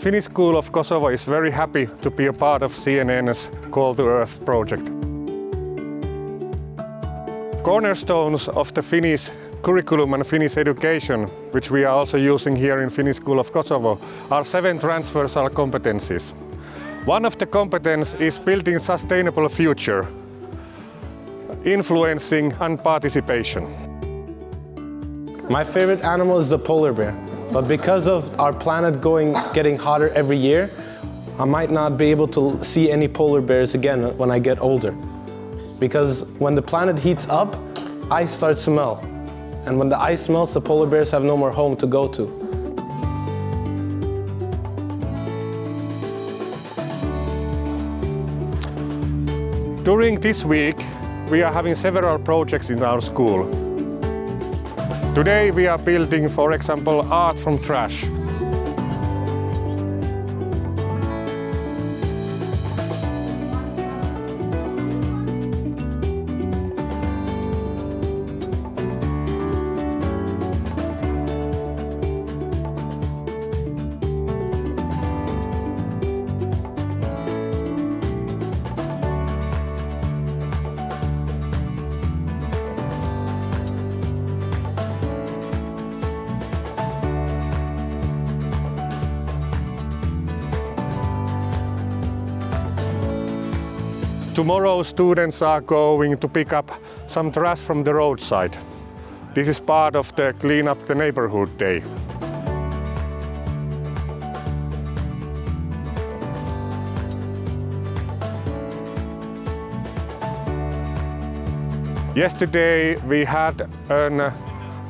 Finnish School of Kosovo is very happy to be a part of CNN's Call to Earth project. Cornerstones of the Finnish curriculum and Finnish education, which we are also using here in Finnish School of Kosovo, are 7 transversal competencies. One of the competences is building sustainable future, influencing and participation. My favorite animal is the polar bear, but because of our planet getting hotter every year, I might not be able to see any polar bears again when I get older. Because when the planet heats up, ice starts to melt. And when the ice melts, the polar bears have no more home to go to. During this week, we are having several projects in our school. Today we are building, for example, art from trash. Tomorrow students are going to pick up some trash from the roadside. This is part of the Clean Up the Neighborhood Day. Yesterday we had a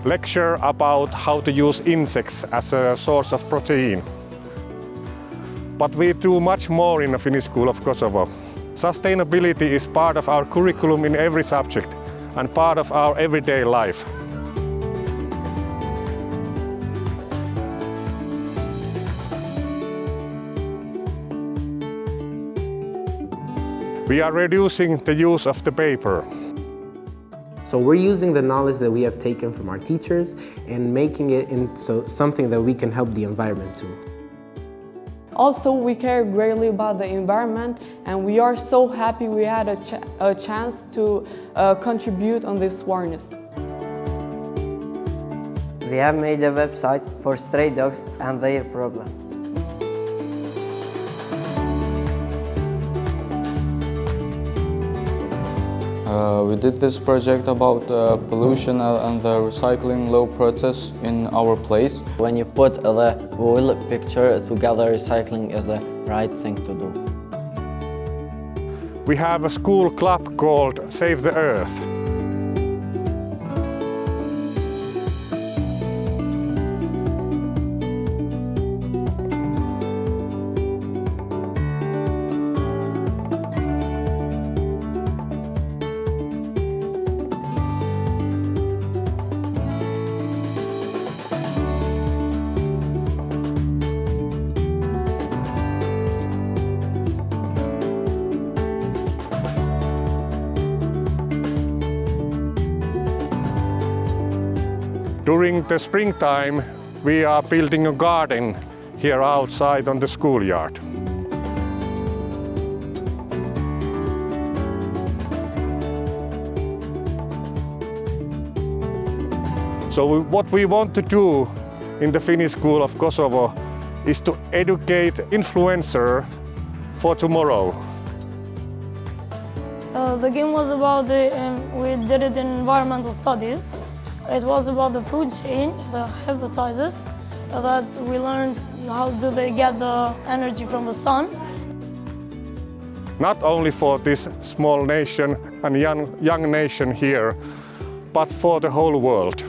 lecture about how to use insects as a source of protein. But we do much more in the Finnish School of Kosovo. Sustainability is part of our curriculum in every subject and part of our everyday life. We are reducing the use of the paper. So we're using the knowledge that we have taken from our teachers and making it into something that we can help the environment too. Also, we care greatly about the environment, and we are so happy we had a chance to contribute on this awareness. We have made a website for stray dogs and their problem. We did this project about pollution and the recycling law process in our place. When you put the whole picture together, recycling is the right thing to do. We have a school club called Save the Earth. During the springtime, we are building a garden here outside on the schoolyard. So what we want to do in the Finnish School of Kosovo is to educate influencers for tomorrow. The game was about we did it in environmental studies. It was about the food chain, the hypothesis that we learned how do they get the energy from the sun. Not only for this small nation and young nation here, but for the whole world.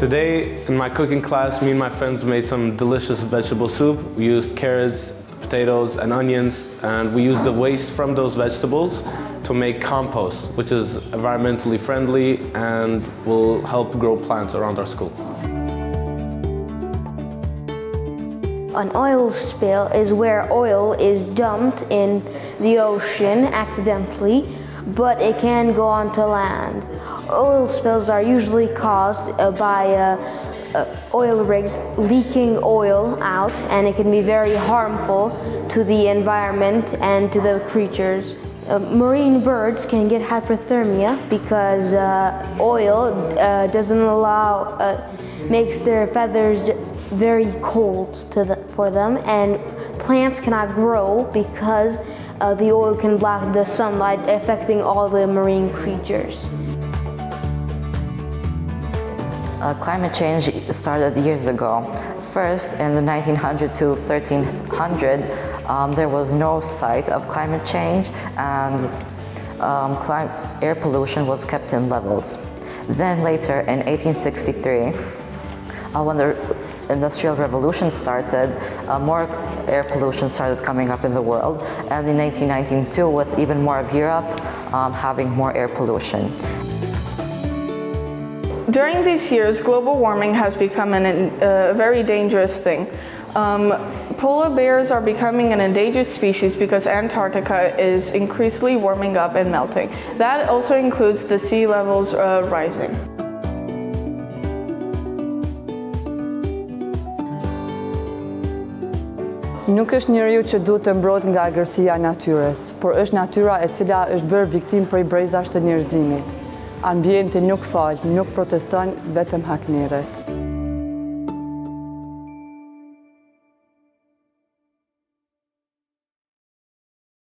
Today, in my cooking class, me and my friends made some delicious vegetable soup. We used carrots, potatoes, and onions, and we used the waste from those vegetables to make compost, which is environmentally friendly and will help grow plants around our school. An oil spill is where oil is dumped in the ocean accidentally, but it can go onto land. Oil spills are usually caused by oil rigs leaking oil out, and it can be very harmful to the environment and to the creatures. Marine birds can get hypothermia because oil makes their feathers very cold for them, and plants cannot grow because the oil can block the sunlight, affecting all the marine creatures. Climate change started years ago. First, in the 1900 to 1300, there was no sight of climate change, and air pollution was kept in levels. Then later, in 1863, when the Industrial Revolution started, more air pollution started coming up in the world, and in 1992, with even more of Europe having more air pollution. During these years, global warming has become a very dangerous thing. Polar bears are becoming an endangered species because Antarctica is increasingly warming up and melting. That also includes the sea levels rising. Nuk është njeriu që duhet të mbrojtë nga agërsia e natyrës, por është natyra e cila është bërë viktimë prej brezave të njerëzimit. Ambienti nuk fal, nuk proteston, vetëm hakmerret.